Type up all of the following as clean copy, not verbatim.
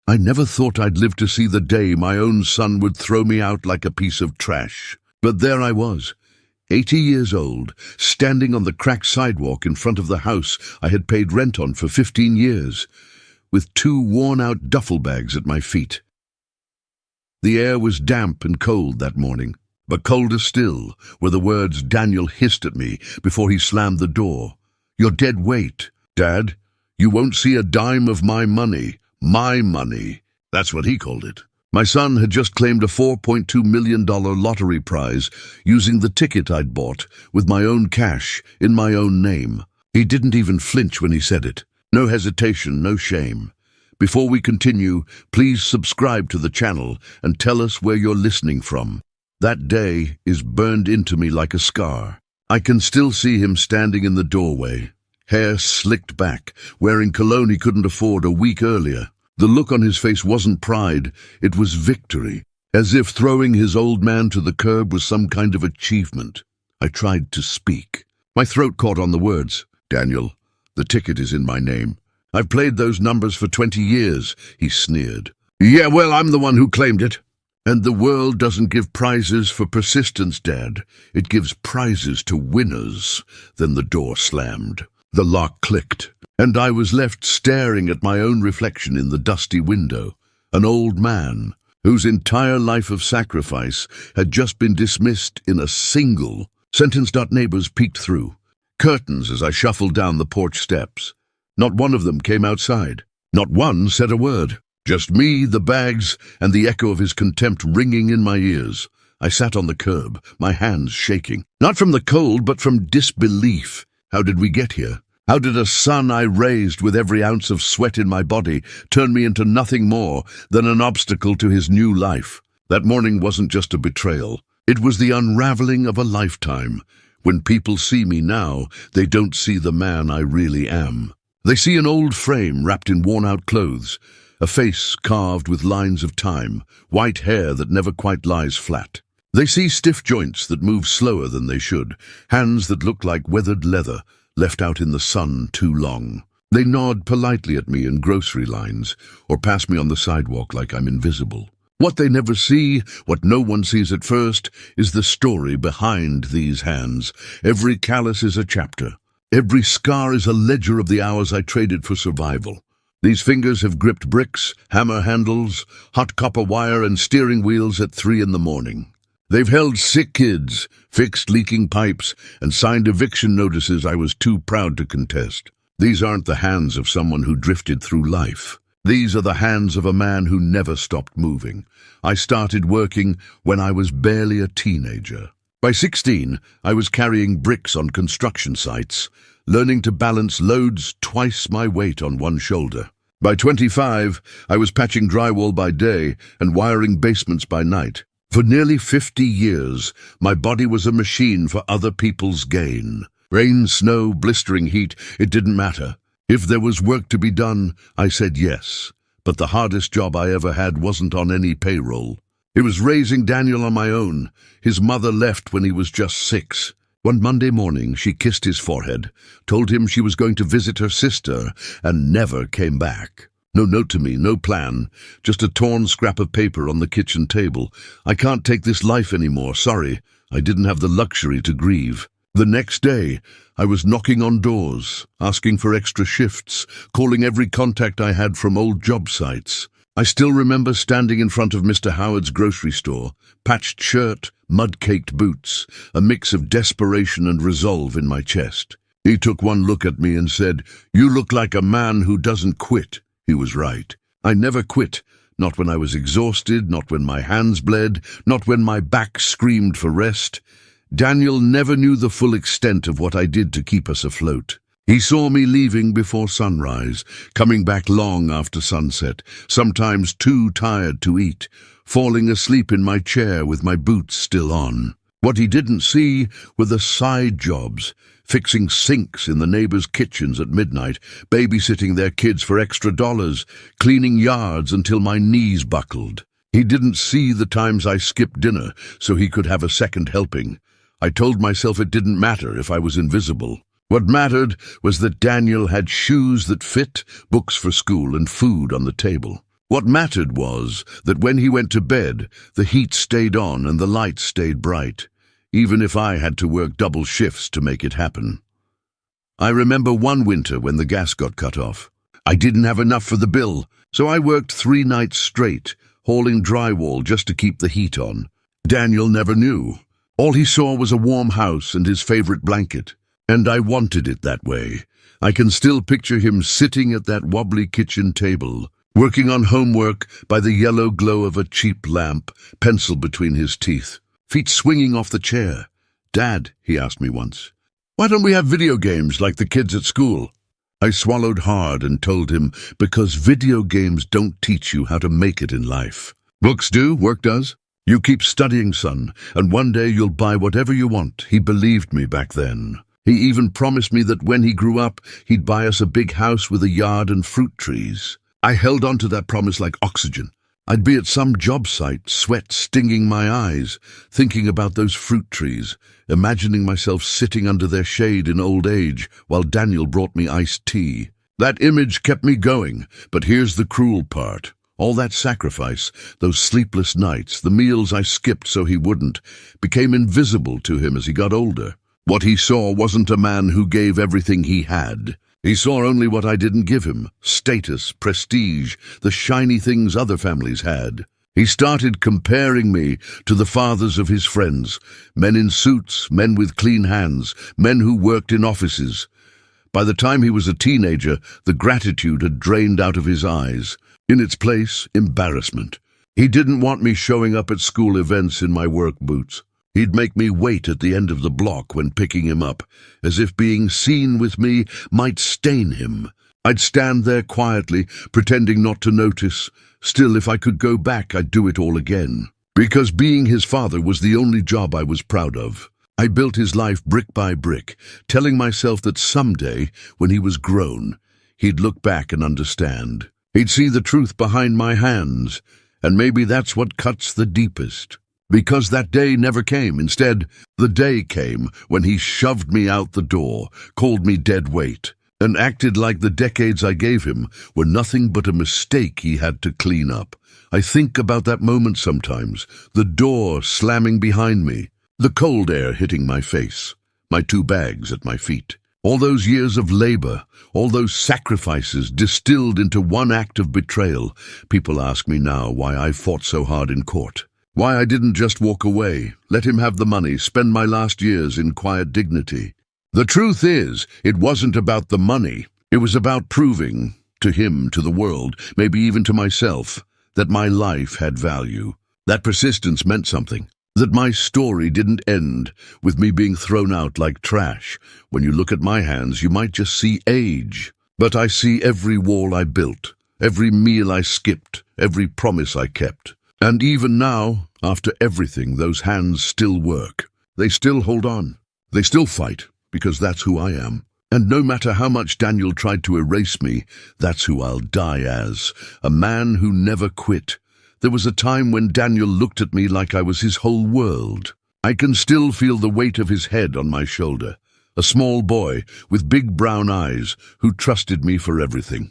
I never thought I'd live to see the day my own son would throw me out like a piece of trash. But there I was, 80 years old, standing on the cracked sidewalk in front of the house I had paid rent on for 15 years, with 2 worn-out duffel bags at my feet. The air was damp and cold that morning, but colder still were the words Daniel hissed at me before he slammed the door. "You're dead weight, Dad. You won't see a dime of my money. My money." That's what he called it. My son had just claimed a $4.2 million lottery prize using the ticket I'd bought with my own cash in my own name. He didn't even flinch when he said it. No hesitation, no shame. Before we continue, please subscribe to the channel and tell us where you're listening from. That day is burned into me like a scar. I can still see him standing in the doorway, hair slicked back, wearing cologne he couldn't afford a week earlier. The look on his face wasn't pride, it was victory, as if throwing his old man to the curb was some kind of achievement. I tried to speak. My throat caught on the words. "Daniel, the ticket is in my name. I've played those numbers for 20 years, he sneered. "Yeah, well, I'm the one who claimed it." "And the world doesn't give prizes for persistence, Dad. It gives prizes to winners." Then the door slammed. The lock clicked, and I was left staring at my own reflection in the dusty window. An old man, whose entire life of sacrifice had just been dismissed in a single sentence. Neighbors peeked through curtains as I shuffled down the porch steps. Not one of them came outside. Not one said a word. Just me, the bags, and the echo of his contempt ringing in my ears. I sat on the curb, my hands shaking. Not from the cold, but from disbelief. How did we get here? How did a son I raised with every ounce of sweat in my body turn me into nothing more than an obstacle to his new life? That morning wasn't just a betrayal. It was the unraveling of a lifetime. When people see me now, they don't see the man I really am. They see an old frame wrapped in worn-out clothes, a face carved with lines of time, white hair that never quite lies flat. They see stiff joints that move slower than they should, hands that look like weathered leather, left out in the sun too long. They nod politely at me in grocery lines, or pass me on the sidewalk like I'm invisible. What they never see, what no one sees at first, is the story behind these hands. Every callus is a chapter. Every scar is a ledger of the hours I traded for survival. These fingers have gripped bricks, hammer handles, hot copper wire, and steering wheels at 3 in the morning. They've held sick kids, fixed leaking pipes, and signed eviction notices I was too proud to contest. These aren't the hands of someone who drifted through life. These are the hands of a man who never stopped moving. I started working when I was barely a teenager. By 16, I was carrying bricks on construction sites, learning to balance loads twice my weight on one shoulder. By 25, I was patching drywall by day and wiring basements by night. For nearly 50 years, my body was a machine for other people's gain. Rain, snow, blistering heat, it didn't matter. If there was work to be done, I said yes. But the hardest job I ever had wasn't on any payroll. It was raising Daniel on my own. His mother left when he was just 6. One Monday morning, she kissed his forehead, told him she was going to visit her sister, and never came back. No note to me, no plan, just a torn scrap of paper on the kitchen table. "I can't take this life anymore, sorry." I didn't have the luxury to grieve. The next day, I was knocking on doors, asking for extra shifts, calling every contact I had from old job sites. I still remember standing in front of Mr. Howard's grocery store, patched shirt, mud-caked boots, a mix of desperation and resolve in my chest. He took one look at me and said, "You look like a man who doesn't quit." He was right. I never quit, not when I was exhausted, not when my hands bled, not when my back screamed for rest. Daniel never knew the full extent of what I did to keep us afloat. He saw me leaving before sunrise, coming back long after sunset, sometimes too tired to eat, falling asleep in my chair with my boots still on. What he didn't see were the side jobs, fixing sinks in the neighbors' kitchens at midnight, babysitting their kids for extra dollars, cleaning yards until my knees buckled. He didn't see the times I skipped dinner so he could have a second helping. I told myself it didn't matter if I was invisible. What mattered was that Daniel had shoes that fit, books for school, and food on the table. What mattered was that when he went to bed, the heat stayed on and the lights stayed bright, even if I had to work double shifts to make it happen. I remember one winter when the gas got cut off. I didn't have enough for the bill, so I worked 3 nights straight, hauling drywall just to keep the heat on. Daniel never knew. All he saw was a warm house and his favorite blanket, and I wanted it that way. I can still picture him sitting at that wobbly kitchen table, working on homework by the yellow glow of a cheap lamp, pencil between his teeth, feet swinging off the chair. "Dad," he asked me once, "why don't we have video games like the kids at school?" I swallowed hard and told him, because video games don't teach you how to make it in life. Books do, work does. You keep studying, son, and one day you'll buy whatever you want. He believed me back then. He even promised me that when he grew up, he'd buy us a big house with a yard and fruit trees. I held on to that promise like oxygen. I'd be at some job site, sweat stinging my eyes, thinking about those fruit trees, imagining myself sitting under their shade in old age while Daniel brought me iced tea. That image kept me going, but here's the cruel part. All that sacrifice, those sleepless nights, the meals I skipped so he wouldn't, became invisible to him as he got older. What he saw wasn't a man who gave everything he had. He saw only what I didn't give him: status, prestige, the shiny things other families had. He started comparing me to the fathers of his friends, men in suits, men with clean hands, men who worked in offices. By the time he was a teenager, the gratitude had drained out of his eyes. In its place, embarrassment. He didn't want me showing up at school events in my work boots. He'd make me wait at the end of the block when picking him up, as if being seen with me might stain him. I'd stand there quietly, pretending not to notice. Still, if I could go back, I'd do it all again. Because being his father was the only job I was proud of. I built his life brick by brick, telling myself that someday, when he was grown, he'd look back and understand. He'd see the truth behind my hands, and maybe that's what cuts the deepest. Because that day never came. Instead, the day came when he shoved me out the door, called me dead weight, and acted like the decades I gave him were nothing but a mistake he had to clean up. I think about that moment sometimes, the door slamming behind me, the cold air hitting my face, my 2 bags at my feet. All those years of labor, all those sacrifices distilled into one act of betrayal. People ask me now why I fought so hard in court. Why I didn't just walk away, let him have the money, spend my last years in quiet dignity. The truth is, it wasn't about the money. It was about proving, to him, to the world, maybe even to myself, that my life had value. That persistence meant something. That my story didn't end with me being thrown out like trash. When you look at my hands, you might just see age. But I see every wall I built, every meal I skipped, every promise I kept. And even now, after everything, those hands still work. They still hold on. They still fight, because that's who I am. And no matter how much Daniel tried to erase me, that's who I'll die as. A man who never quit. There was a time when Daniel looked at me like I was his whole world. I can still feel the weight of his head on my shoulder. A small boy with big brown eyes who trusted me for everything.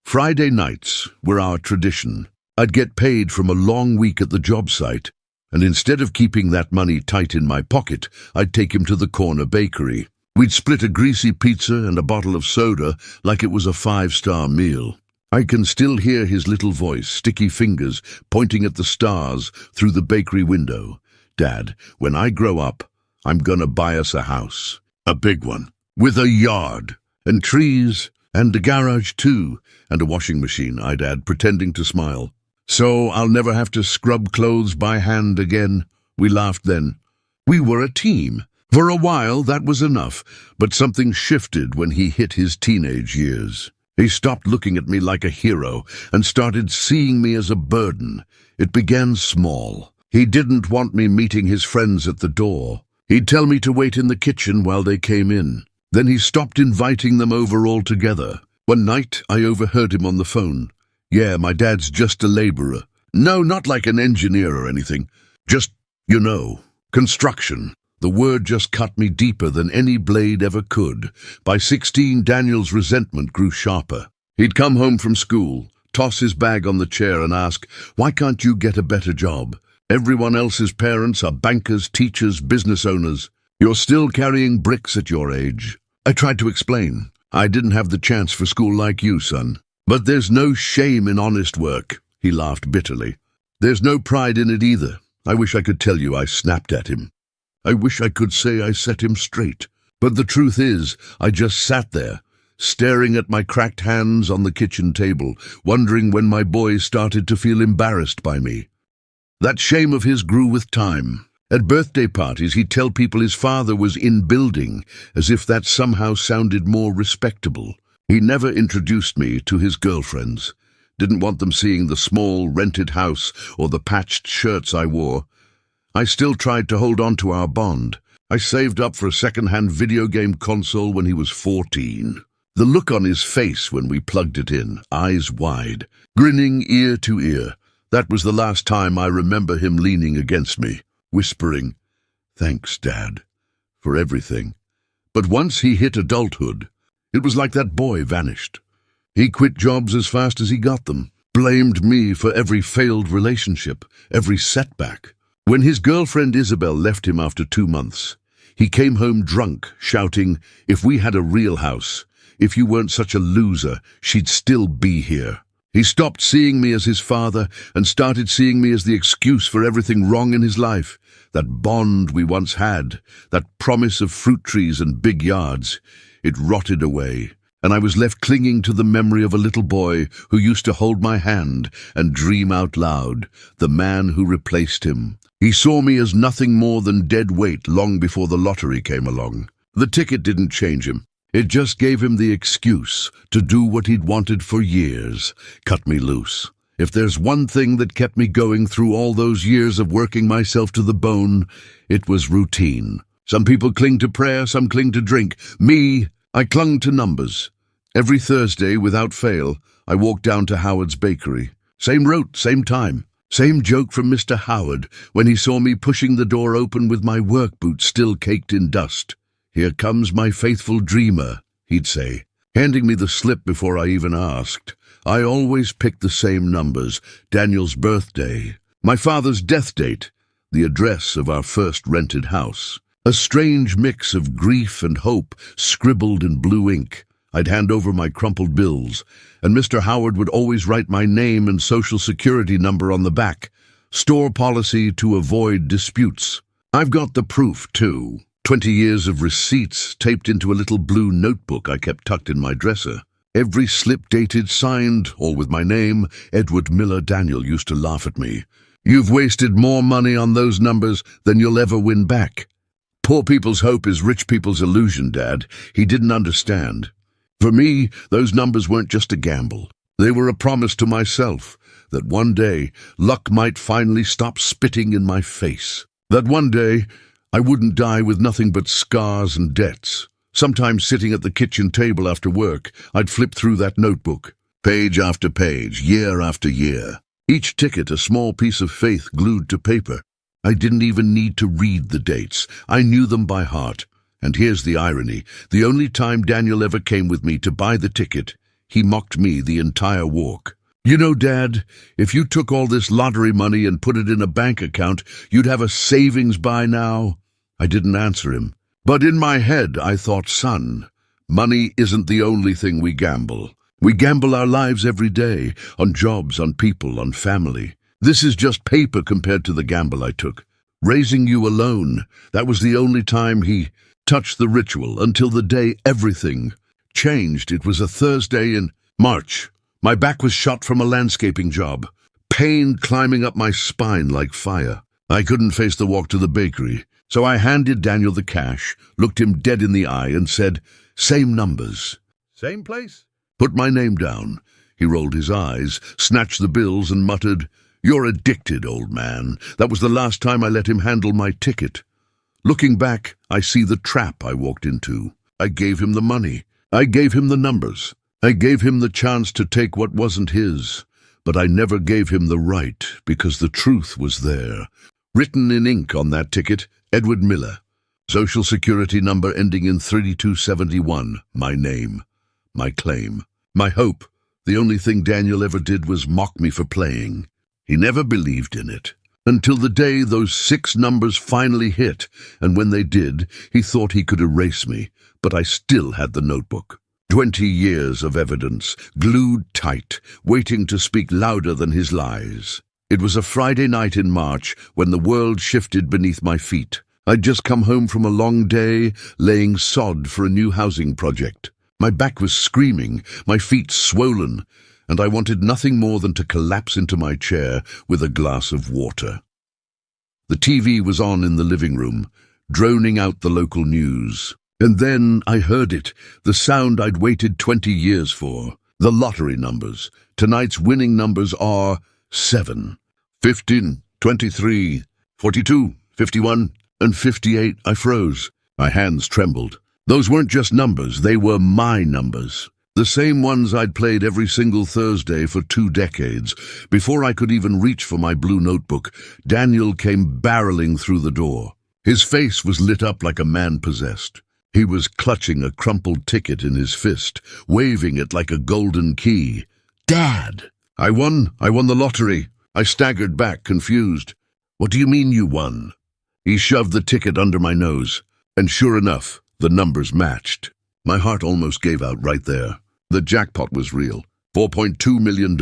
Friday nights were our tradition. I'd get paid from a long week at the job site, and instead of keeping that money tight in my pocket, I'd take him to the corner bakery. We'd split a greasy pizza and a bottle of soda like it was a 5-star meal. I can still hear his little voice, sticky fingers, pointing at the stars through the bakery window. "Dad, when I grow up, I'm gonna buy us a house. A big one. With a yard. And trees. And a garage too. And a washing machine," I'd add, pretending to smile. "So I'll never have to scrub clothes by hand again." We laughed then. We were a team. For a while, that was enough. But something shifted when he hit his teenage years. He stopped looking at me like a hero and started seeing me as a burden. It began small. He didn't want me meeting his friends at the door. He'd tell me to wait in the kitchen while they came in. Then he stopped inviting them over altogether. One night, I overheard him on the phone. "Yeah, my dad's just a laborer." "No, not like an engineer or anything. Just, construction." The word just cut me deeper than any blade ever could. By 16, Daniel's resentment grew sharper. He'd come home from school, toss his bag on the chair and ask, "Why can't you get a better job? Everyone else's parents are bankers, teachers, business owners. You're still carrying bricks at your age." I tried to explain. "I didn't have the chance for school like you, son. But there's no shame in honest work." He laughed bitterly. "There's no pride in it either." I wish I could tell you I snapped at him. I wish I could say I set him straight. But the truth is, I just sat there, staring at my cracked hands on the kitchen table, wondering when my boys started to feel embarrassed by me. That shame of his grew with time. At birthday parties, he'd tell people his father was in building, as if that somehow sounded more respectable. He never introduced me to his girlfriends. Didn't want them seeing the small, rented house or the patched shirts I wore. I still tried to hold on to our bond. I saved up for a second-hand video game console when he was 14. The look on his face when we plugged it in, eyes wide, grinning ear to ear. That was the last time I remember him leaning against me, whispering, "Thanks, Dad, for everything." But once he hit adulthood, it was like that boy vanished. He quit jobs as fast as he got them, blamed me for every failed relationship, every setback. When his girlfriend Isabel left him after 2 months, he came home drunk, shouting, "If we had a real house, if you weren't such a loser, she'd still be here." He stopped seeing me as his father and started seeing me as the excuse for everything wrong in his life. That bond we once had, that promise of fruit trees and big yards, it rotted away, and I was left clinging to the memory of a little boy who used to hold my hand and dream out loud, the man who replaced him. He saw me as nothing more than dead weight long before the lottery came along. The ticket didn't change him. It just gave him the excuse to do what he'd wanted for years, cut me loose. If there's one thing that kept me going through all those years of working myself to the bone, it was routine. Some people cling to prayer, some cling to drink. Me, I clung to numbers. Every Thursday, without fail, I walked down to Howard's bakery. Same route, same time. Same joke from Mr. Howard when he saw me pushing the door open with my work boots still caked in dust. "Here comes my faithful dreamer," he'd say, handing me the slip before I even asked. I always picked the same numbers: Daniel's birthday, my father's death date, the address of our first rented house. A strange mix of grief and hope scribbled in blue ink. I'd hand over my crumpled bills, and Mr. Howard would always write my name and social security number on the back. Store policy to avoid disputes. I've got the proof, too. 20 years of receipts taped into a little blue notebook I kept tucked in my dresser. Every slip dated, signed, all with my name. Edward Miller Daniel used to laugh at me. "You've wasted more money on those numbers than you'll ever win back." Poor people's hope is rich people's illusion, Dad. He didn't understand. For me, those numbers weren't just a gamble. They were a promise to myself that one day luck might finally stop spitting in my face. That one day I wouldn't die with nothing but scars and debts. Sometimes sitting at the kitchen table after work, I'd flip through that notebook, page after page, year after year. Each ticket a small piece of faith glued to paper. I didn't even need to read the dates. I knew them by heart. And here's the irony. The only time Daniel ever came with me to buy the ticket, he mocked me the entire walk. "You know, Dad, if you took all this lottery money and put it in a bank account, you'd have a savings by now." I didn't answer him. But in my head, I thought, "Son, money isn't the only thing we gamble. We gamble our lives every day, on jobs, on people, on family. This is just paper compared to the gamble I took. Raising you alone, that was the only time he touched the ritual until the day everything changed. It was a Thursday in March. My back was shot from a landscaping job, pain climbing up my spine like fire. I couldn't face the walk to the bakery, so I handed Daniel the cash, looked him dead in the eye, and said, "Same numbers." "Same place?" Put my name down. He rolled his eyes, snatched the bills, and muttered, "You're addicted, old man. That was the last time I let him handle my ticket." Looking back, I see the trap I walked into. I gave him the money. I gave him the numbers. I gave him the chance to take what wasn't his. But I never gave him the right, because the truth was there. Written in ink on that ticket, Edward Miller. Social security number ending in 3271. My name. My claim. My hope. The only thing Daniel ever did was mock me for playing. He never believed in it. Until the day those 6 numbers finally hit, and when they did, he thought he could erase me, but I still had the notebook. 20 years of evidence, glued tight, waiting to speak louder than his lies. It was a Friday night in March when the world shifted beneath my feet. I'd just come home from a long day, laying sod for a new housing project. My back was screaming, my feet swollen, and I wanted nothing more than to collapse into my chair with a glass of water. The TV was on in the living room, droning out the local news. And then I heard it, the sound I'd waited 20 years for. The lottery numbers. Tonight's winning numbers are 7, 15, 23, 42, 51, and 58. I froze. My hands trembled. Those weren't just numbers, they were my numbers. The same ones I'd played every single Thursday for 2 decades. Before I could even reach for my blue notebook, Daniel came barreling through the door. His face was lit up like a man possessed. He was clutching a crumpled ticket in his fist, waving it like a golden key. "Dad! I won the lottery." I staggered back, confused. "What do you mean you won?" He shoved the ticket under my nose, and sure enough, the numbers matched. My heart almost gave out right there. The jackpot was real, $4.2 million,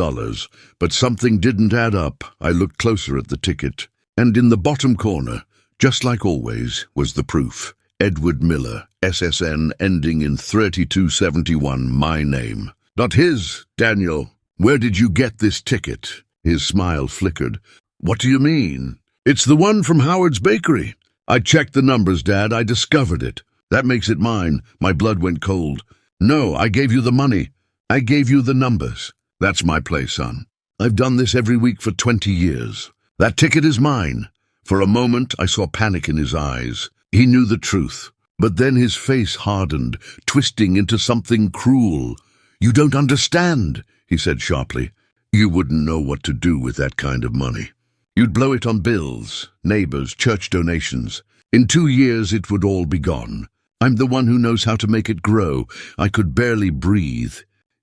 but something didn't add up. I looked closer at the ticket, and in the bottom corner, just like always, was the proof. Edward Miller, SSN ending in 3271, my name. "Not his, Daniel. Where did you get this ticket?" His smile flickered. "What do you mean?" "It's the one from Howard's Bakery. I checked the numbers, Dad. I discovered it. That makes it mine." My blood went cold. "No, I gave you the money. I gave you the numbers. That's my play, son. I've done this every week for 20 years. That ticket is mine." For a moment, I saw panic in his eyes. He knew the truth, but then his face hardened, twisting into something cruel. "You don't understand," he said sharply. "You wouldn't know what to do with that kind of money. You'd blow it on bills, neighbors, church donations. In 2 years, it would all be gone. I'm the one who knows how to make it grow." I could barely breathe.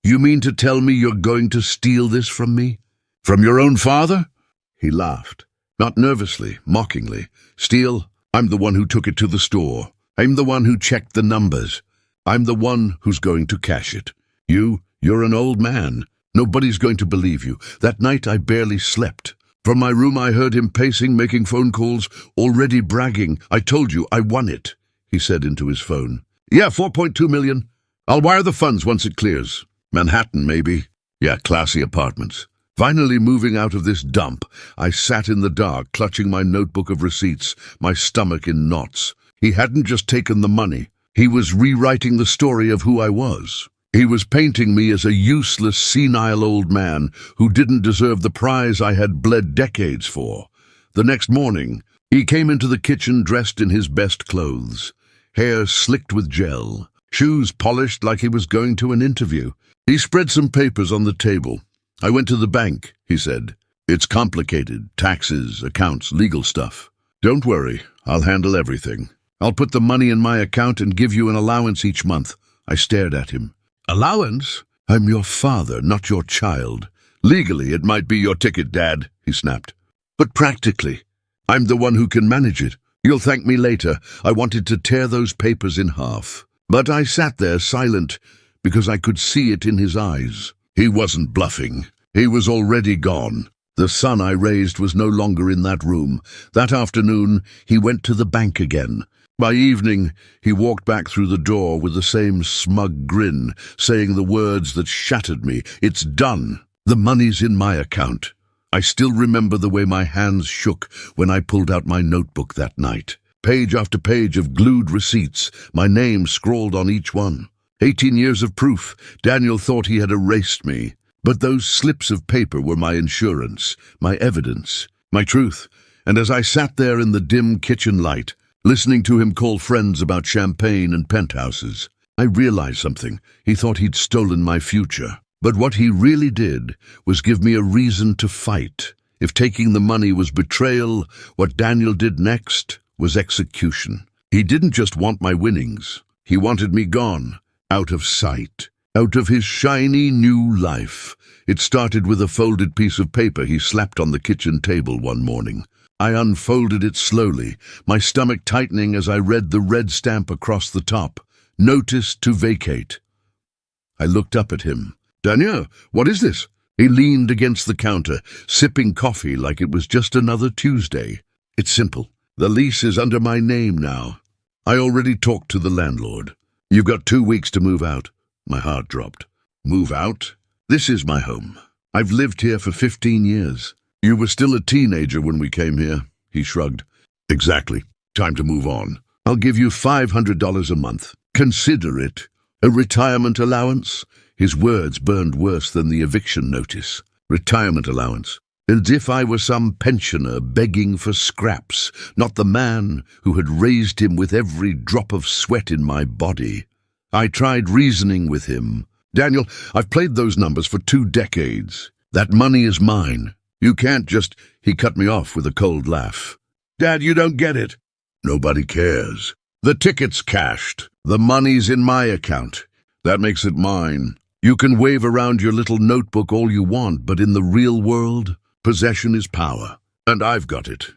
"You mean to tell me you're going to steal this from me? From your own father?" He laughed, not nervously, mockingly. "Steal? I'm the one who took it to the store. I'm the one who checked the numbers. I'm the one who's going to cash it. You're an old man. Nobody's going to believe you." That night I barely slept. From my room I heard him pacing, making phone calls, already bragging. "I told you, I won it," he said into his phone. "Yeah, 4.2 million. I'll wire the funds once it clears. Manhattan, maybe. Yeah, classy apartments." Finally moving out of this dump, I sat in the dark, clutching my notebook of receipts, my stomach in knots. He hadn't just taken the money. He was rewriting the story of who I was. He was painting me as a useless, senile old man who didn't deserve the prize I had bled decades for. The next morning, he came into the kitchen dressed in his best clothes, hair slicked with gel, shoes polished like he was going to an interview. He spread some papers on the table. "I went to the bank," he said. "It's complicated, taxes, accounts, legal stuff. Don't worry, I'll handle everything. I'll put the money in my account and give you an allowance each month." I stared at him. "Allowance? I'm your father, not your child. Legally, it might be your ticket, Dad," he snapped. "But practically, I'm the one who can manage it. You'll thank me later." I wanted to tear those papers in half. But I sat there silent because I could see it in his eyes. He wasn't bluffing. He was already gone. The son I raised was no longer in that room. That afternoon, he went to the bank again. By evening, he walked back through the door with the same smug grin, saying the words that shattered me. "It's done. The money's in my account." I still remember the way my hands shook when I pulled out my notebook that night. Page after page of glued receipts, my name scrawled on each one. 18 years of proof. Daniel thought he had erased me. But those slips of paper were my insurance, my evidence, my truth. And as I sat there in the dim kitchen light, listening to him call friends about champagne and penthouses, I realized something. He thought he'd stolen my future. But what he really did was give me a reason to fight. If taking the money was betrayal, what Daniel did next was execution. He didn't just want my winnings. He wanted me gone, out of sight. out of his shiny new life. It started with a folded piece of paper he slapped on the kitchen table one morning. I unfolded it slowly, my stomach tightening as I read the red stamp across the top. Notice to vacate. I looked up at him. "Daniel, what is this?" He leaned against the counter, sipping coffee like it was just another Tuesday. "It's simple. The lease is under my name now. I already talked to the landlord. You've got 2 weeks to move out." My heart dropped. "Move out? This is my home. I've lived here for 15 years. You were still a teenager when we came here," he shrugged. "Exactly. Time to move on. I'll give you $500 a month. Consider it. A retirement allowance?" His words burned worse than the eviction notice. Retirement allowance. As if I were some pensioner begging for scraps, not the man who had raised him with every drop of sweat in my body. I tried reasoning with him. "Daniel, I've played those numbers for 2 decades. That money is mine. You can't just—" He cut me off with a cold laugh. "Dad, you don't get it." "Nobody cares. The ticket's cashed. The money's in my account. That makes it mine. You can wave around your little notebook all you want, but in the real world, possession is power. And I've got it."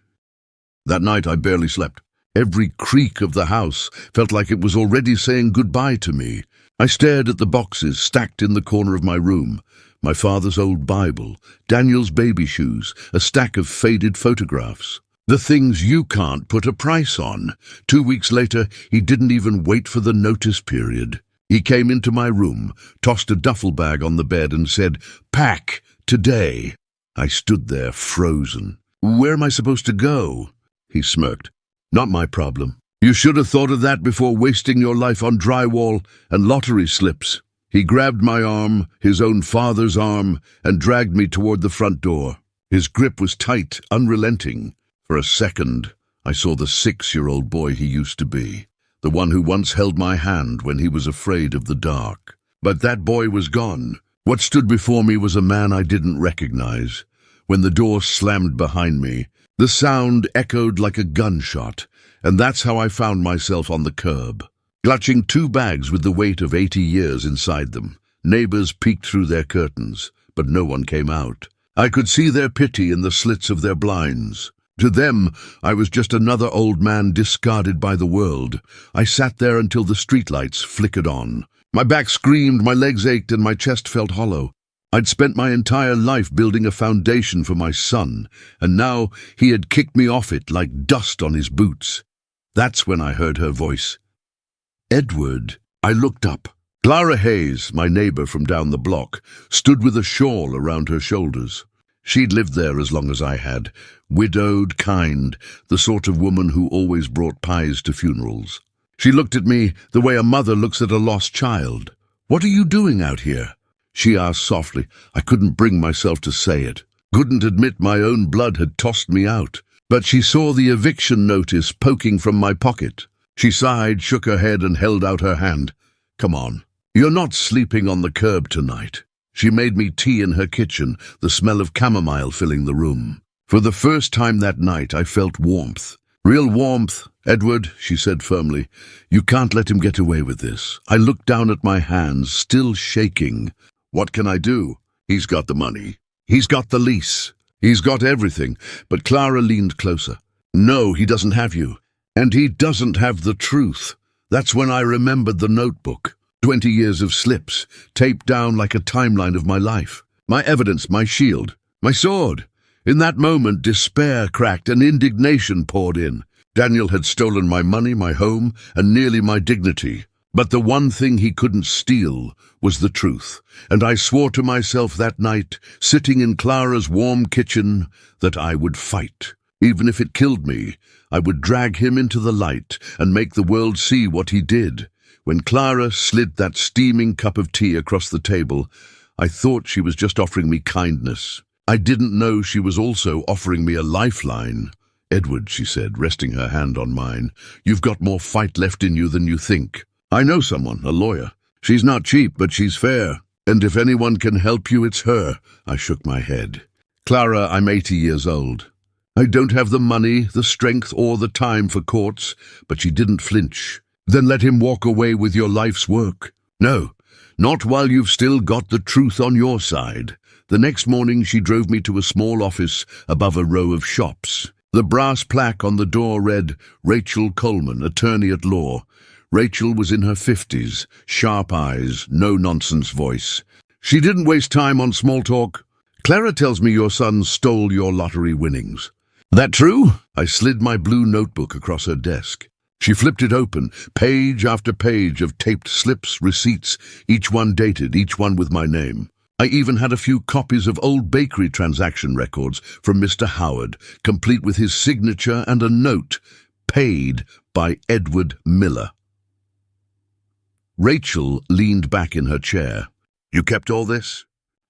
That night I barely slept. Every creak of the house felt like it was already saying goodbye to me. I stared at the boxes stacked in the corner of my room. My father's old Bible, Daniel's baby shoes, a stack of faded photographs. The things you can't put a price on. 2 weeks later, he didn't even wait for the notice period. He came into my room, tossed a duffel bag on the bed and said, "Pack, today." I stood there, frozen. "Where am I supposed to go?" He smirked. "Not my problem. You should have thought of that before wasting your life on drywall and lottery slips." He grabbed my arm, his own father's arm, and dragged me toward the front door. His grip was tight, unrelenting. For a second, I saw the 6-year-old boy he used to be, the one who once held my hand when he was afraid of the dark. But that boy was gone. What stood before me was a man I didn't recognize. When the door slammed behind me, the sound echoed like a gunshot, and that's how I found myself on the curb, clutching 2 bags with the weight of 80 years inside them. Neighbors peeked through their curtains, but no one came out. I could see their pity in the slits of their blinds. To them, I was just another old man discarded by the world. I sat there until the streetlights flickered on. My back screamed, my legs ached, and my chest felt hollow. I'd spent my entire life building a foundation for my son, and now he had kicked me off it like dust on his boots. That's when I heard her voice. "Edward." I looked up. Clara Hayes, my neighbor from down the block, stood with a shawl around her shoulders. She'd lived there as long as I had, widowed, kind, the sort of woman who always brought pies to funerals. She looked at me the way a mother looks at a lost child. "What are you doing out here?" she asked softly. I couldn't bring myself to say it. Couldn't admit my own blood had tossed me out. But she saw the eviction notice poking from my pocket. She sighed, shook her head, and held out her hand. "Come on. You're not sleeping on the curb tonight." She made me tea in her kitchen, the smell of chamomile filling the room. For the first time that night, I felt warmth. "Real warmth, Edward," she said firmly. "You can't let him get away with this." I looked down at my hands, still shaking. "What can I do? He's got the money. He's got the lease. He's got everything." But Clara leaned closer. "No, he doesn't have you. And he doesn't have the truth." That's when I remembered the notebook. 20 years of slips, taped down like a timeline of my life. My evidence, my shield, my sword. In that moment, despair cracked and indignation poured in. Daniel had stolen my money, my home, and nearly my dignity. But the one thing he couldn't steal was the truth. And I swore to myself that night, sitting in Clara's warm kitchen, that I would fight. Even if it killed me, I would drag him into the light and make the world see what he did. When Clara slid that steaming cup of tea across the table, I thought she was just offering me kindness. I didn't know she was also offering me a lifeline. "Edward," she said, resting her hand on mine, "you've got more fight left in you than you think. I know someone, a lawyer. She's not cheap, but she's fair. And if anyone can help you, it's her." I shook my head. "Clara, I'm 80 years old. I don't have the money, the strength, or the time for courts," but she didn't flinch. "Then let him walk away with your life's work." No, Not while you've still got the truth on your side. The next morning she drove me to a small office above a row of shops. The brass plaque on the door read, Rachel Coleman, attorney at law. Rachel was in her 50s, sharp eyes, no-nonsense voice. She didn't waste time on small talk. Clara tells me your son stole your lottery winnings. That true? I slid my blue notebook across her desk. She flipped it open, page after page of taped slips, receipts, each one dated, each one with my name. I even had a few copies of old bakery transaction records from Mr. Howard, complete with his signature and a note, paid by Edward Miller. Rachel leaned back in her chair. You kept all this?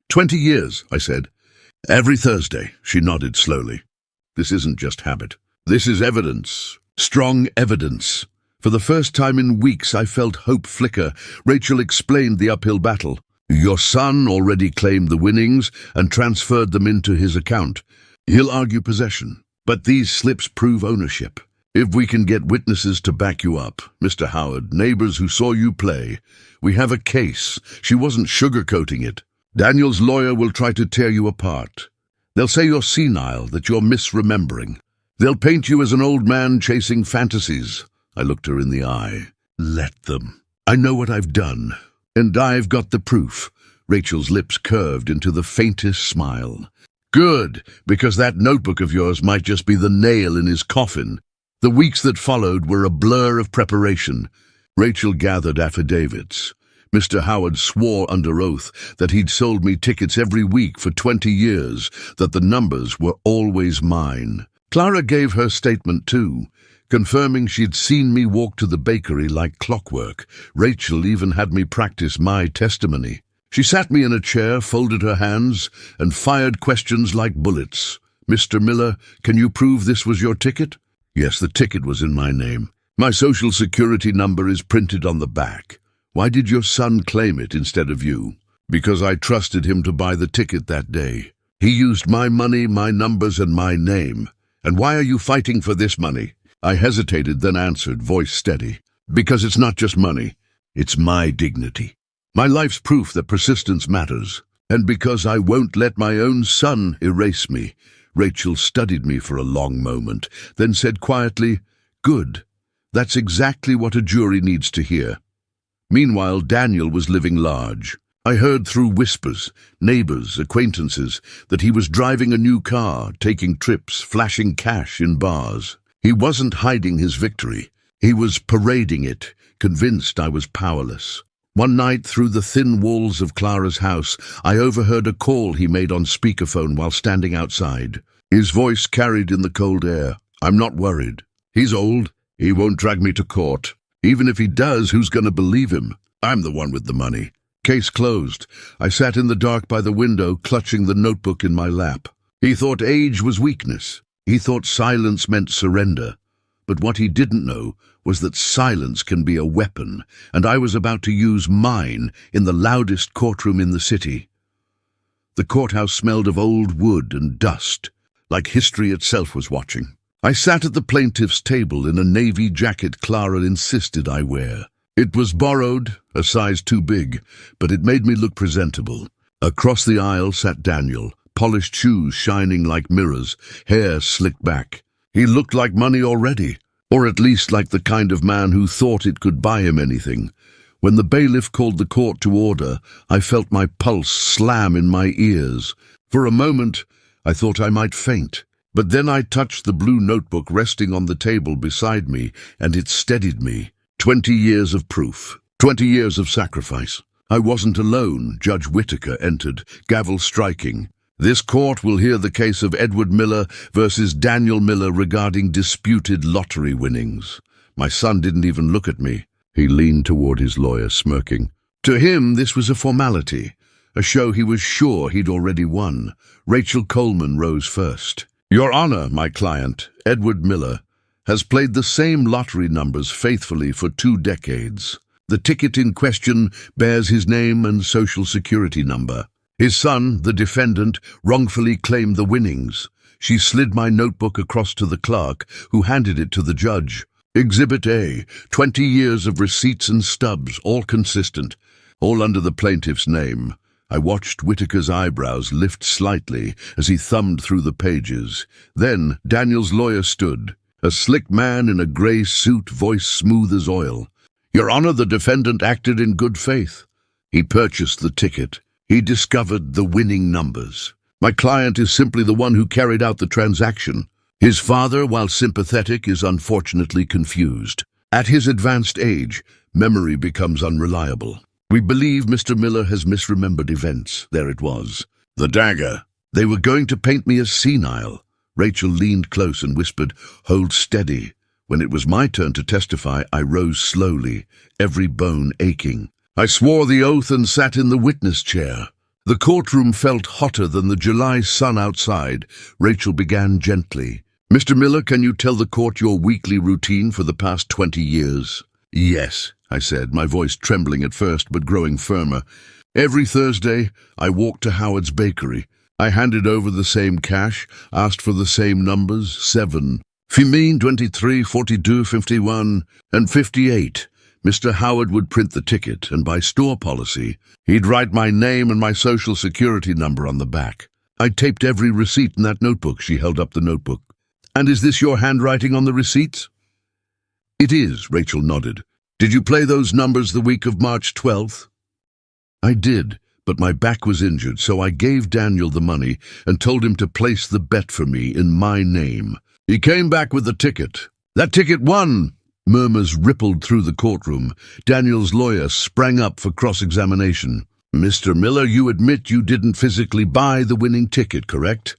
20 years, I said. Every Thursday, she nodded slowly. This isn't just habit. This is evidence. Strong evidence. For the first time in weeks, I felt hope flicker. Rachel explained the uphill battle. Your son already claimed the winnings and transferred them into his account. He'll argue possession, but these slips prove ownership. If we can get witnesses to back you up, Mr. Howard, neighbors who saw you play, we have a case. She wasn't sugarcoating it. Daniel's lawyer will try to tear you apart. They'll say you're senile, that you're misremembering. They'll paint you as an old man chasing fantasies. I looked her in the eye. Let them. I know what I've done, and I've got the proof. Rachel's lips curved into the faintest smile. Good, because that notebook of yours might just be the nail in his coffin. The weeks that followed were a blur of preparation. Rachel gathered affidavits. Mr. Howard swore under oath that he'd sold me tickets every week for 20 years, that the numbers were always mine. Clara gave her statement too, confirming she'd seen me walk to the bakery like clockwork. Rachel even had me practice my testimony. She sat me in a chair, folded her hands, and fired questions like bullets. Mr. Miller, can you prove this was your ticket? Yes, the ticket was in my name. My social security number is printed on the back. Why did your son claim it instead of you? Because I trusted him to buy the ticket that day. He used my money, my numbers, and my name. And why are you fighting for this money? I hesitated, then answered, voice steady. Because it's not just money. It's my dignity. My life's proof that persistence matters. And because I won't let my own son erase me. Rachel studied me for a long moment, then said quietly, Good. That's exactly what a jury needs to hear. Meanwhile, Daniel was living large. I heard through whispers, neighbors, acquaintances, that he was driving a new car, taking trips, flashing cash in bars. He wasn't hiding his victory. He was parading it, convinced I was powerless. One night, through the thin walls of Clara's house, I overheard a call he made on speakerphone while standing outside. His voice carried in the cold air. I'm not worried. He's old. He won't drag me to court. Even if he does, who's going to believe him? I'm the one with the money. Case closed. I sat in the dark by the window, clutching the notebook in my lap. He thought age was weakness. He thought silence meant surrender. But what he didn't know was that silence can be a weapon, and I was about to use mine in the loudest courtroom in the city. The courthouse smelled of old wood and dust, like history itself was watching. I sat at the plaintiff's table in a navy jacket Clara insisted I wear. It was borrowed, a size too big, but it made me look presentable. Across the aisle sat Daniel, polished shoes shining like mirrors, hair slicked back. He looked like money already, or at least like the kind of man who thought it could buy him anything. When the bailiff called the court to order, I felt my pulse slam in my ears. For a moment, I thought I might faint. But then I touched the blue notebook resting on the table beside me, and it steadied me. 20 years of proof. 20 years of sacrifice. I wasn't alone. Judge Whitaker entered, gavel striking. This court will hear the case of Edward Miller versus Daniel Miller regarding disputed lottery winnings. My son didn't even look at me. He leaned toward his lawyer, smirking. To him, this was a formality, a show he was sure he'd already won. Rachel Coleman rose first. Your Honor, my client, Edward Miller, has played the same lottery numbers faithfully for 2 decades. The ticket in question bears his name and social security number. His son, the defendant, wrongfully claimed the winnings. She slid my notebook across to the clerk, who handed it to the judge. Exhibit A, 20 years of receipts and stubs, all consistent. all under the plaintiff's name. I watched Whitaker's eyebrows lift slightly as he thumbed through the pages. Then Daniel's lawyer stood, a slick man in a grey suit, voice smooth as oil. "Your Honor, the defendant acted in good faith. He purchased the ticket. He discovered the winning numbers. My client is simply the one who carried out the transaction. His father, while sympathetic, is unfortunately confused. At his advanced age, memory becomes unreliable. We believe Mr. Miller has misremembered events." There it was. The dagger. "They were going to paint me as senile." Rachel leaned close and whispered, "Hold steady." When it was my turn to testify, I rose slowly, every bone aching. I swore the oath and sat in the witness chair. The courtroom felt hotter than the July sun outside. Rachel began gently. "Mr. Miller, can you tell the court your weekly routine for the past 20 years? "Yes," I said, my voice trembling at first but growing firmer. "Every Thursday, I walked to Howard's bakery. I handed over the same cash, asked for the same numbers, 7. Femine, 23, 42, 51, and 58. Mr. Howard would print the ticket, and by store policy, he'd write my name and my social security number on the back. I taped every receipt in that notebook." She held up the notebook. "And is this your handwriting on the receipts?" "It is," Rachel nodded. "Did you play those numbers the week of March 12th? "I did, but my back was injured, so I gave Daniel the money and told him to place the bet for me in my name. He came back with the ticket. That ticket won!" Murmurs rippled through the courtroom. Daniel's lawyer sprang up for cross-examination. "Mr. Miller, you admit you didn't physically buy the winning ticket, correct?"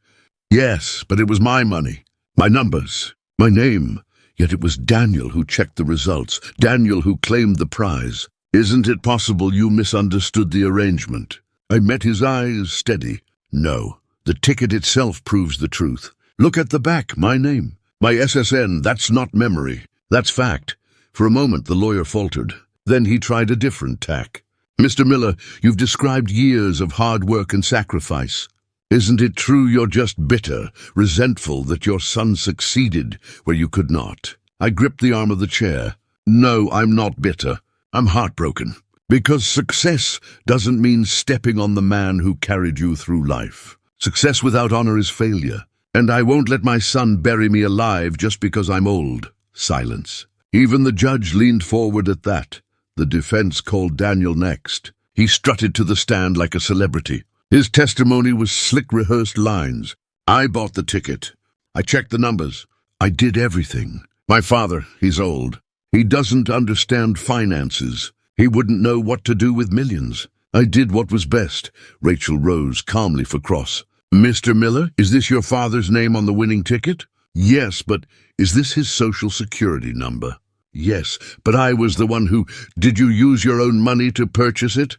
"Yes, but it was my money, my numbers, my name. Yet it was Daniel who checked the results, Daniel who claimed the prize. Isn't it possible you misunderstood the arrangement?" I met his eyes, steady. "No, the ticket itself proves the truth. Look at the back, my name, my SSN. That's not memory. That's fact." For a moment the lawyer faltered. Then he tried a different tack. "Mr. Miller, you've described years of hard work and sacrifice. Isn't it true you're just bitter, resentful that your son succeeded where you could not?" I gripped the arm of the chair. "No, I'm not bitter. I'm heartbroken. Because success doesn't mean stepping on the man who carried you through life. Success without honor is failure. And I won't let my son bury me alive just because I'm old." Silence. Even the judge leaned forward at that. The defense called Daniel next. He strutted to the stand like a celebrity. His testimony was slick, rehearsed lines. "I bought the ticket. I checked the numbers. I did everything. My father, he's old. He doesn't understand finances. He wouldn't know what to do with millions. I did what was best." Rachel rose calmly for cross. "Mr. Miller, is this your father's name on the winning ticket?" "Yes, but is this his social security number?" "Yes, but I was the one who—" "Did you use your own money to purchase it?"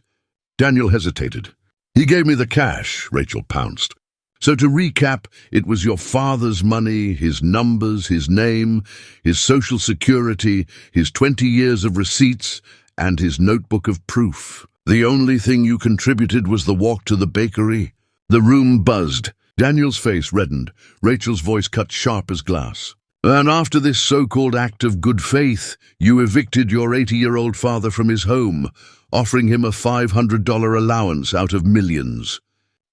Daniel hesitated. "He gave me the cash," Rachel pounced. "So to recap, it was your father's money, his numbers, his name, his social security, his 20 years of receipts, and his notebook of proof. The only thing you contributed was the walk to the bakery." The room buzzed. Daniel's face reddened. Rachel's voice cut sharp as glass. "And after this so-called act of good faith, you evicted your 80-year-old father from his home, offering him a $500 allowance out of millions.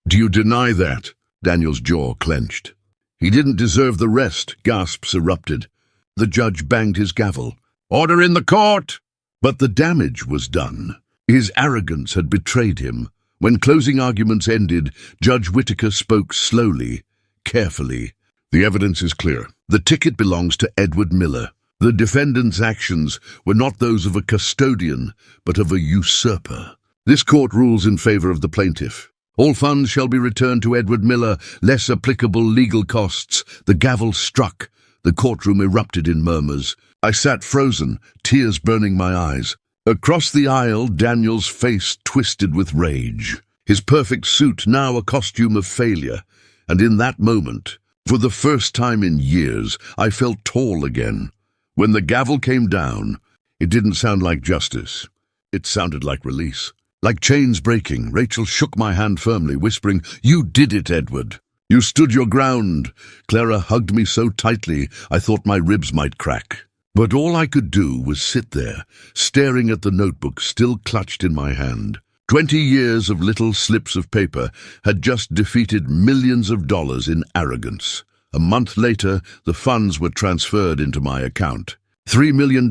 Do you deny that?" Daniel's jaw clenched. "He didn't deserve the rest," gasps erupted. The judge banged his gavel. "Order in the court!" But the damage was done. His arrogance had betrayed him. When closing arguments ended, Judge Whitaker spoke slowly, carefully. "The evidence is clear. The ticket belongs to Edward Miller. The defendant's actions were not those of a custodian, but of a usurper. This court rules in favor of the plaintiff. All funds shall be returned to Edward Miller, less applicable legal costs." The gavel struck. The courtroom erupted in murmurs. I sat frozen, tears burning my eyes. Across the aisle, Daniel's face twisted with rage. His perfect suit now a costume of failure. And in that moment, for the first time in years, I felt tall again. When the gavel came down, it didn't sound like justice. It sounded like release. Like chains breaking, Rachel shook my hand firmly, whispering, "You did it, Edward. You stood your ground." Clara hugged me so tightly, I thought my ribs might crack. But all I could do was sit there, staring at the notebook still clutched in my hand. 20 years of little slips of paper had just defeated millions of dollars in arrogance. A month later, the funds were transferred into my account. $3 million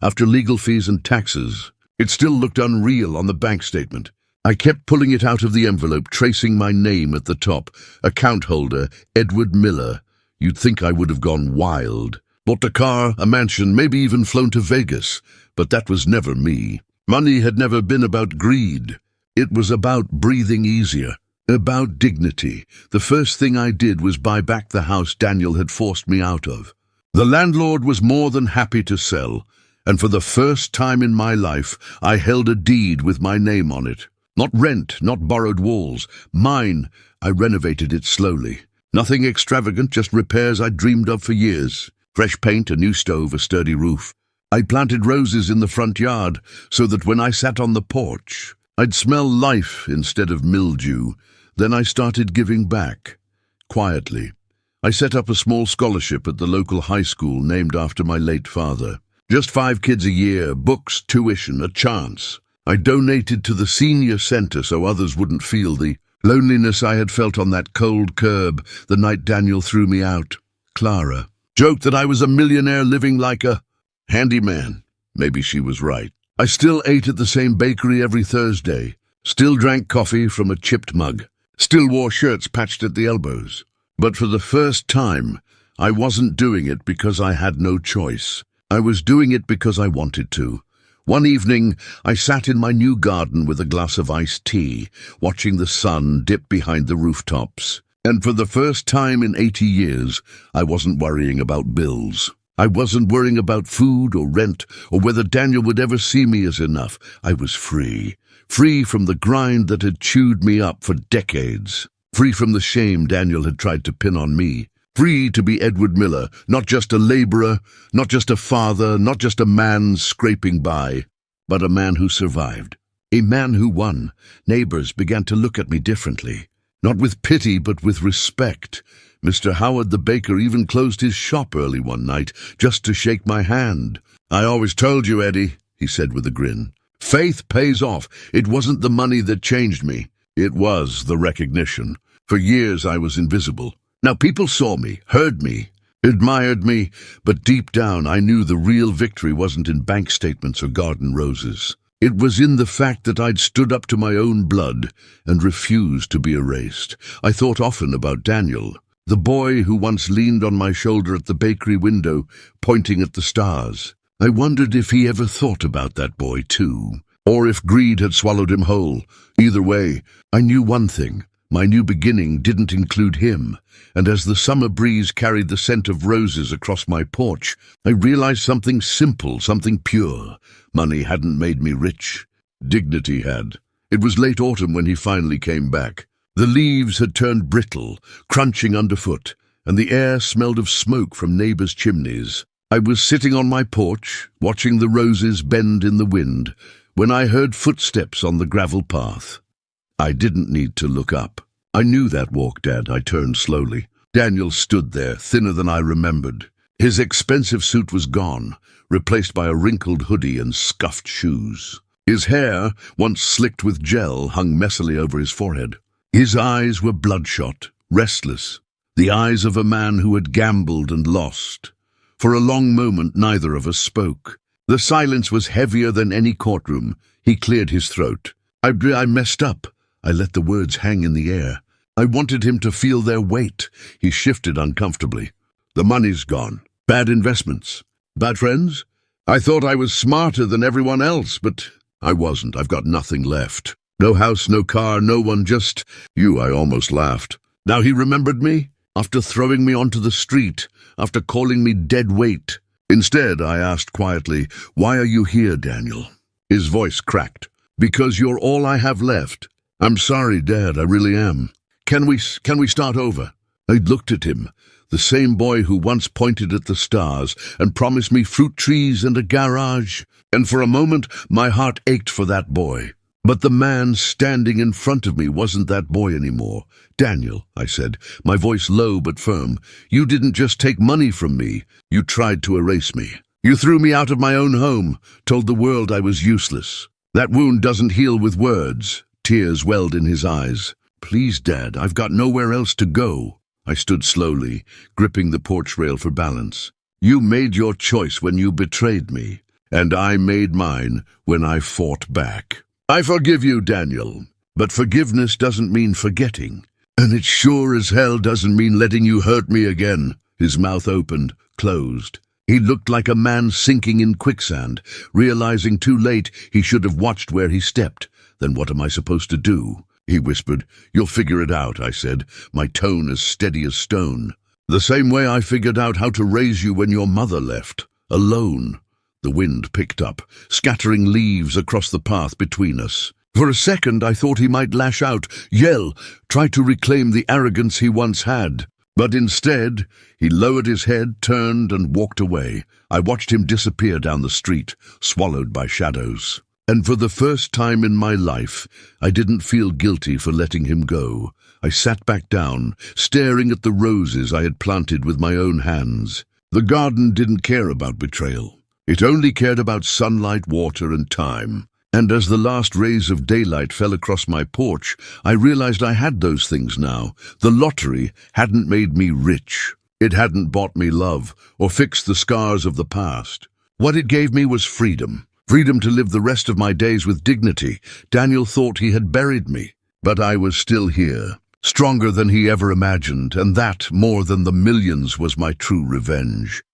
after legal fees and taxes. It still looked unreal on the bank statement. I kept pulling it out of the envelope, tracing my name at the top. Account holder, Edward Miller. You'd think I would have gone wild. Bought a car, a mansion, maybe even flown to Vegas. But that was never me. Money had never been about greed. It was about breathing easier. About dignity. The first thing I did was buy back the house Daniel had forced me out of. The landlord was more than happy to sell, and for the first time in my life, I held a deed with my name on it. Not rent, not borrowed walls. Mine. I renovated it slowly. Nothing extravagant, just repairs I'd dreamed of for years. Fresh paint, a new stove, a sturdy roof. I planted roses in the front yard so that when I sat on the porch, I'd smell life instead of mildew. Then I started giving back, quietly. I set up a small scholarship at the local high school named after my late father. Just 5 kids a year, books, tuition, a chance. I donated to the senior center so others wouldn't feel the loneliness I had felt on that cold curb the night Daniel threw me out. Clara joked that I was a millionaire living like a handyman. Maybe she was right. I still ate at the same bakery every Thursday, still drank coffee from a chipped mug. Still wore shirts patched at the elbows. But for the first time, I wasn't doing it because I had no choice. I was doing it because I wanted to. One evening, I sat in my new garden with a glass of iced tea, watching the sun dip behind the rooftops. And for the first time in 80 years, I wasn't worrying about bills. I wasn't worrying about food or rent or whether Daniel would ever see me as enough. I was free. Free from the grind that had chewed me up for decades. Free from the shame Daniel had tried to pin on me. Free to be Edward Miller, not just a laborer, not just a father, not just a man scraping by, but a man who survived. A man who won. Neighbors began to look at me differently. Not with pity, but with respect. Mr. Howard the baker even closed his shop early one night just to shake my hand. "I always told you, Eddie," he said with a grin. "Faith pays off. It wasn't the money that changed me. It was the recognition. For years I was invisible. Now people saw me, heard me, admired me, but deep down I knew the real victory wasn't in bank statements or garden roses. It was in the fact that I'd stood up to my own blood and refused to be erased. I thought often about Daniel, the boy who once leaned on my shoulder at the bakery window, pointing at the stars. I wondered if he ever thought about that boy too, or if greed had swallowed him whole. Either way, I knew one thing. My new beginning didn't include him, and as the summer breeze carried the scent of roses across my porch, I realized something simple, something pure. Money hadn't made me rich. Dignity had. It was late autumn when he finally came back. The leaves had turned brittle, crunching underfoot, and the air smelled of smoke from neighbors' chimneys. I was sitting on my porch, watching the roses bend in the wind, when I heard footsteps on the gravel path. I didn't need to look up. I knew that walk, Dad. I turned slowly. Daniel stood there, thinner than I remembered. His expensive suit was gone, replaced by a wrinkled hoodie and scuffed shoes. His hair, once slicked with gel, hung messily over his forehead. His eyes were bloodshot, restless, the eyes of a man who had gambled and lost. For a long moment, neither of us spoke. The silence was heavier than any courtroom. He cleared his throat. I messed up. I let the words hang in the air. I wanted him to feel their weight. He shifted uncomfortably. The money's gone. Bad investments. Bad friends? I thought I was smarter than everyone else, but I wasn't. I've got nothing left. No house, no car, no one, just you. I almost laughed. Now he remembered me? After throwing me onto the street, after calling me dead weight. Instead, I asked quietly, "Why are you here, Daniel?" His voice cracked. "Because you're all I have left. I'm sorry, Dad, I really am. Can we start over?" I looked at him, the same boy who once pointed at the stars and promised me fruit trees and a garage, and for a moment my heart ached for that boy. But the man standing in front of me wasn't that boy anymore. "Daniel," I said, my voice low but firm, "you didn't just take money from me, you tried to erase me." You threw me out of my own home, told the world I was useless. That wound doesn't heal with words." Tears welled in his eyes. "Please, Dad, I've got nowhere else to go." I stood slowly, gripping the porch rail for balance. "You made your choice when you betrayed me, and I made mine when I fought back. I forgive you, Daniel, but forgiveness doesn't mean forgetting. And it sure as hell doesn't mean letting you hurt me again." His mouth opened, closed. He looked like a man sinking in quicksand, realizing too late he should have watched where he stepped. "Then what am I supposed to do?" he whispered. "You'll figure it out," I said, my tone as steady as stone. "The same way I figured out how to raise you when your mother left, alone." The wind picked up, scattering leaves across the path between us. For a second I thought he might lash out, yell, try to reclaim the arrogance he once had. But instead, he lowered his head, turned, and walked away. I watched him disappear down the street, swallowed by shadows. And for the first time in my life, I didn't feel guilty for letting him go. I sat back down, staring at the roses I had planted with my own hands. The garden didn't care about betrayal. It only cared about sunlight, water, and time. And as the last rays of daylight fell across my porch, I realized I had those things now. The lottery hadn't made me rich. It hadn't bought me love or fixed the scars of the past. What it gave me was freedom. Freedom to live the rest of my days with dignity. Daniel thought he had buried me, but I was still here, stronger than he ever imagined, and that, more than the millions, was my true revenge.